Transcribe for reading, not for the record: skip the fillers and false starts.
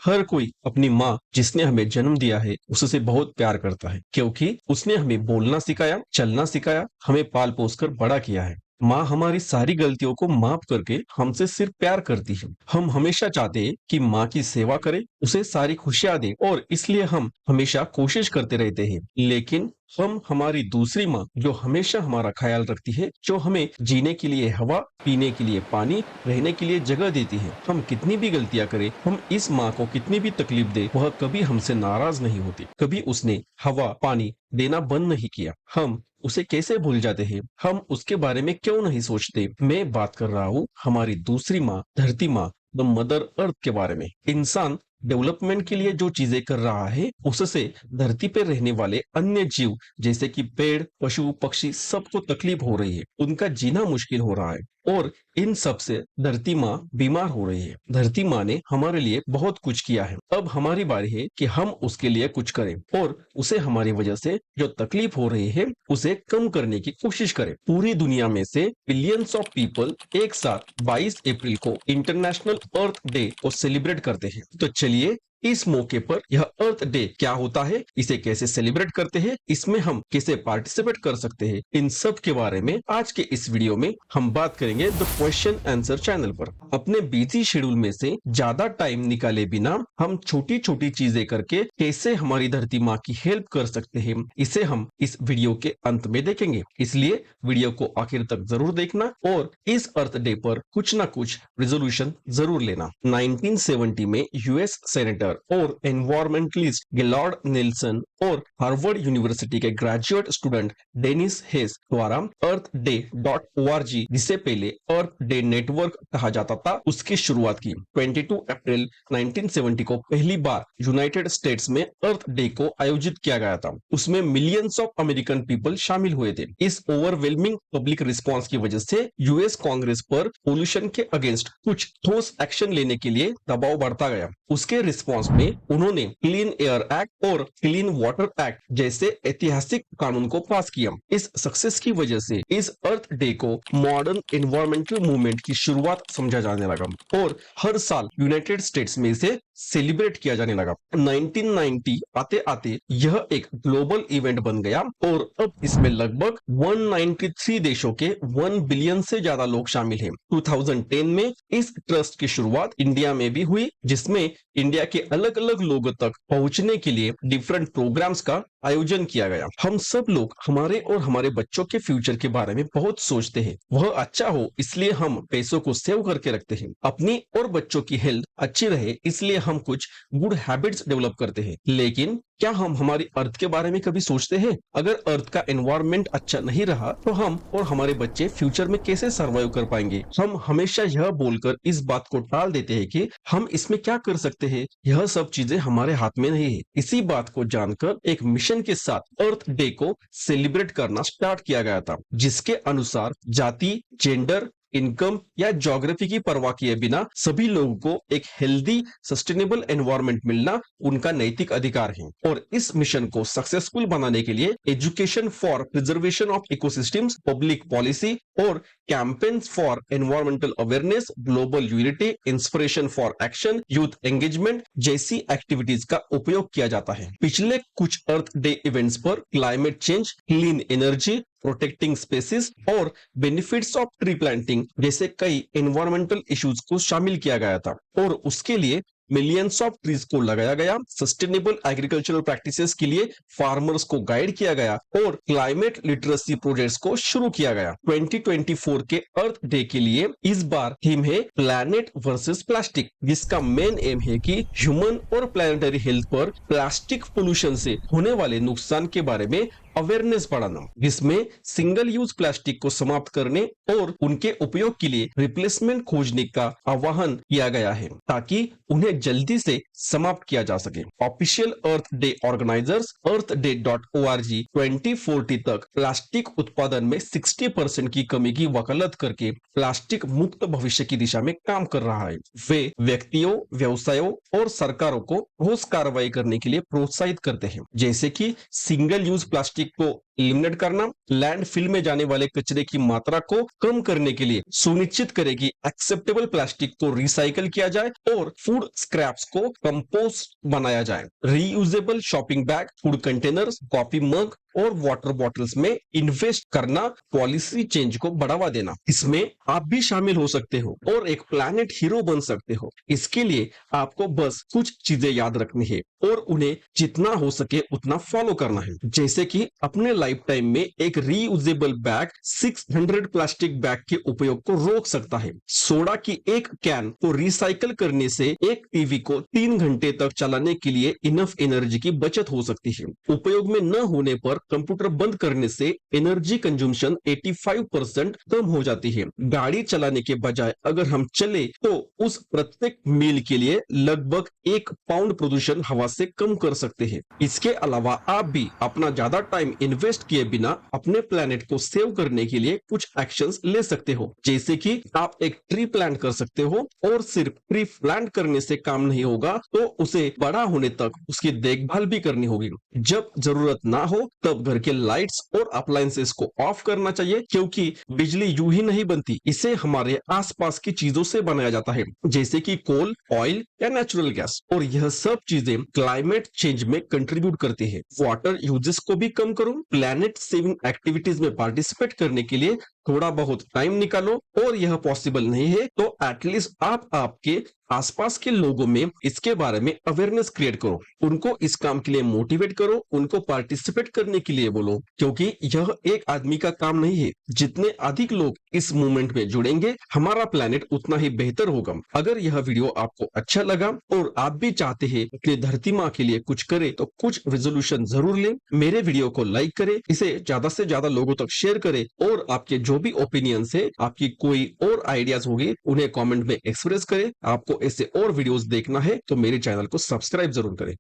हर कोई अपनी माँ जिसने हमें जन्म दिया है उससे बहुत प्यार करता है, क्योंकि उसने हमें बोलना सिखाया, चलना सिखाया, हमें पाल पोस कर बड़ा किया है। माँ हमारी सारी गलतियों को माफ करके हमसे सिर्फ प्यार करती है। हम हमेशा चाहते हैं कि माँ की सेवा करें, उसे सारी खुशियां दें, और इसलिए हम हमेशा कोशिश करते रहते हैं। लेकिन हम हमारी दूसरी माँ जो हमेशा हमारा ख्याल रखती है, जो हमें जीने के लिए हवा, पीने के लिए पानी, रहने के लिए जगह देती है, हम कितनी भी गलतियां करें, हम इस माँ को कितनी भी तकलीफ दे, वह कभी हमसे नाराज नहीं होती। कभी उसने हवा पानी देना बंद नहीं किया। हम उसे कैसे भूल जाते हैं? हम उसके बारे में क्यों नहीं सोचते? मैं बात कर रहा हूँ हमारी दूसरी माँ, धरती माँ, द मदर अर्थ के बारे में। इंसान डेवलपमेंट के लिए जो चीजें कर रहा है, उससे धरती पर रहने वाले अन्य जीव जैसे कि पेड़, पशु, पक्षी, सबको तकलीफ हो रही है। उनका जीना मुश्किल हो रहा है, और इन सब से धरती माँ बीमार हो रही है। धरती माँ ने हमारे लिए बहुत कुछ किया है। अब हमारी बारी है कि हम उसके लिए कुछ करें, और उसे हमारी वजह से जो तकलीफ हो रही है उसे कम करने की कोशिश करें। पूरी दुनिया में से बिलियंस ऑफ पीपल एक साथ 22 अप्रैल को इंटरनेशनल अर्थ डे को सेलिब्रेट करते हैं। तो चलिए, इस मौके पर यह अर्थ डे क्या होता है, इसे कैसे सेलिब्रेट करते हैं, इसमें हम कैसे पार्टिसिपेट कर सकते हैं, इन सब के बारे में आज के इस वीडियो में हम बात करेंगे द क्वेश्चन आंसर चैनल पर। अपने बिजी शेड्यूल में से ज्यादा टाइम निकाले बिना हम छोटी छोटी चीजें करके कैसे हमारी धरती माँ की हेल्प कर सकते हैं, इसे हम इस वीडियो के अंत में देखेंगे। इसलिए वीडियो को आखिर तक जरूर देखना, और इस अर्थ डे पर कुछ ना कुछ रेजोल्यूशन जरूर लेना। 1970 में यूएस सेनेटर और एनवायरमेंटलिस्ट गिलार्ड नेल्सन और हार्वर्ड यूनिवर्सिटी के ग्रेजुएट स्टूडेंट डेनिस हेस द्वारा earthday.org, जिसे पहले अर्थ डे नेटवर्क कहा जाता था, उसकी शुरुआत की। 22 अप्रैल 1970 को पहली बार यूनाइटेड स्टेट्स में अर्थ डे को आयोजित किया गया था। उसमें मिलियंस ऑफ अमेरिकन पीपल शामिल हुए थे। इस ओवरवेलमिंग पब्लिक रिस्पांस की वजह से यूएस कांग्रेस पर पोल्यूशन के अगेंस्ट कुछ ठोस एक्शन लेने के लिए दबाव बढ़ता गया। उसके रिस्पांस में उन्होंने क्लीन एयर एक्ट और क्लीन वाटर एक्ट जैसे ऐतिहासिक कानून को पास किया। इस सक्सेस की वजह से इस अर्थ डे को मॉडर्न एनवायरमेंटल मूवमेंट की शुरुआत समझा जाने लगा, और हर साल यूनाइटेड स्टेट्स में इसे सेलिब्रेट किया जाने लगा। 1990 आते आते यह एक ग्लोबल इवेंट बन गया, और अब इसमें लगभग 193 देशों के 1 बिलियन से ज्यादा लोग शामिल हैं। 2010 में इस ट्रस्ट की शुरुआत इंडिया में भी हुई, जिसमें इंडिया के अलग अलग लोगों तक पहुंचने के लिए डिफरेंट प्रोग्राम्स का आयोजन किया गया। हम सब लोग हमारे और हमारे बच्चों के फ्यूचर के बारे में बहुत सोचते हैं, वह अच्छा हो इसलिए हम पैसों को सेव करके रखते हैं। अपनी और बच्चों की हेल्थ अच्छी रहे इसलिए हम कुछ गुड हैबिट्स डेवलप करते हैं। लेकिन क्या हम हमारी अर्थ के बारे में कभी सोचते हैं? अगर अर्थ का एनवायरनमेंट अच्छा नहीं रहा तो हम और हमारे बच्चे फ्यूचर में कैसे सर्वाइव कर पाएंगे? हम हमेशा यह बोलकर इस बात को टाल देते हैं कि हम इसमें क्या कर सकते हैं। यह सब चीजें हमारे हाथ में नहीं है। इसी बात को जानकर एक मिशन के साथ अर्थ डे को सेलिब्रेट करना स्टार्ट किया गया था, जिसके अनुसार जाति, जेंडर, इनकम या ज्योग्राफी की परवाह किए बिना सभी लोगों को एक हेल्दी सस्टेनेबल एनवायरनमेंट मिलना उनका नैतिक अधिकार है। और इस मिशन को सक्सेसफुल बनाने के लिए education for preservation of ecosystems, public policy और campaigns for environmental awareness, global unity, inspiration for action, youth engagement जैसी एक्टिविटीज का उपयोग किया जाता है। पिछले कुछ अर्थ डे इवेंट्स पर climate change, clean energy, protecting species और बेनिफिट्स ऑफ ट्री प्लांटिंग जैसे कई एनवायरमेंटल इश्यूज को शामिल किया गया था, और उसके लिए मिलियंस ऑफ ट्रीज को लगाया गया। सस्टेनेबल एग्रीकल्चरल प्रैक्टिसेस के लिए फार्मर्स को गाइड किया गया, और क्लाइमेट लिटरेसी प्रोजेक्ट्स को शुरू किया गया। 2024 के अर्थ डे के लिए इस बार थीम है प्लैनेट वर्सेस प्लास्टिक, जिसका मेन एम है कि ह्यूमन और प्लैनेटरी हेल्थ पर प्लास्टिक पोल्यूशन से होने वाले नुकसान के बारे में अवेयरनेस बढ़ाना, जिसमें सिंगल यूज प्लास्टिक को समाप्त करने और उनके उपयोग के लिए रिप्लेसमेंट खोजने का आह्वान किया गया है, ताकि उन्हें जल्दी से समाप्त किया जा सके। ऑफिशियल अर्थ डे ऑर्गेनाइजर्स earthday.org 2040 तक प्लास्टिक उत्पादन में 60% की कमी की वकालत करके प्लास्टिक मुक्त भविष्य की दिशा में काम कर रहा है। वे व्यक्तियों, व्यवसायों और सरकारों को ठोस कार्रवाई करने के लिए प्रोत्साहित करते हैं, जैसे कि सिंगल यूज प्लास्टिक प्लास्टिक को एलिमिनेट करना, लैंडफिल में जाने वाले कचरे की मात्रा को कम करने के लिए सुनिश्चित करें कि एक्सेप्टेबल प्लास्टिक को रिसाइकल किया जाए और फूड स्क्रैप्स को कंपोस्ट बनाया जाए। Reusable shopping bag, food containers, coffee mug और वाटर बॉटल्स में इन्वेस्ट करना, पॉलिसी चेंज को बढ़ावा देना, इसमें आप भी शामिल हो सकते हो और एक प्लैनेट हीरो बन सकते हो। इसके लिए आपको बस कुछ चीजें याद रखनी है और उन्हें जितना हो सके उतना फॉलो करना है। जैसे कि अपने लाइफ टाइम में एक रीयूजेबल बैग 600 प्लास्टिक बैग के उपयोग को रोक सकता है। सोडा की एक कैन को रिसाइकल करने से एक टीवी को 3 घंटे तक चलाने के लिए इनफ एनर्जी की बचत हो सकती है। उपयोग में न होने पर कंप्यूटर बंद करने से एनर्जी कंज्यूमशन 85% कम हो जाती है। गाड़ी चलाने के बजाय अगर हम चले तो उस प्रत्येक मील के लिए लगभग 1 पाउंड प्रदूषण हवा से कम कर सकते हैं। इसके अलावा आप भी अपना ज्यादा टाइम इन्वेस्ट किए बिना अपने प्लैनेट को सेव करने के लिए कुछ एक्शंस ले सकते हो, जैसे कि आप एक ट्री प्लांट कर सकते हो और सिर्फ ट्री प्लांट करने से काम नहीं होगा, तो उसे बड़ा होने तक उसकी देखभाल भी करनी होगी। जब जरूरत ना हो तब घर के लाइट्स और अप्लायंसेस को ऑफ करना चाहिए, क्योंकि बिजली यूं ही नहीं बनती, इसे हमारे आसपास की चीजों से बनाया जाता है, जैसे कि कोल, ऑयल या नेचुरल गैस, और यह सब चीजें क्लाइमेट चेंज में कंट्रीब्यूट करती है। वाटर यूजेस को भी कम करो, प्लैनेट सेविंग एक्टिविटीज में पार्टिसिपेट करने के लिए थोड़ा बहुत टाइम निकालो, और यह पॉसिबल नहीं है तो एटलीस्ट आप आपके आसपास के लोगों में इसके बारे में अवेयरनेस क्रिएट करो, उनको इस काम के लिए मोटिवेट करो, उनको पार्टिसिपेट करने के लिए बोलो, क्योंकि यह एक आदमी का काम नहीं है। जितने अधिक लोग इस मूवमेंट में जुड़ेंगे, हमारा प्लैनेट उतना ही बेहतर होगा। अगर यह वीडियो आपको अच्छा लगा और आप भी चाहते हैं अपनी धरती माँ के लिए कुछ करें, तो कुछ रेजोल्यूशन जरूर लें। मेरे वीडियो को लाइक करें, इसे ज्यादा से ज्यादा लोगों तक शेयर करें, और आपके जो भी ओपिनियंस है, आपकी कोई और आइडियाज होगी, उन्हें कमेंट में एक्सप्रेस करें। आपको ऐसे और वीडियोस देखना है तो मेरे चैनल को सब्सक्राइब जरूर करें।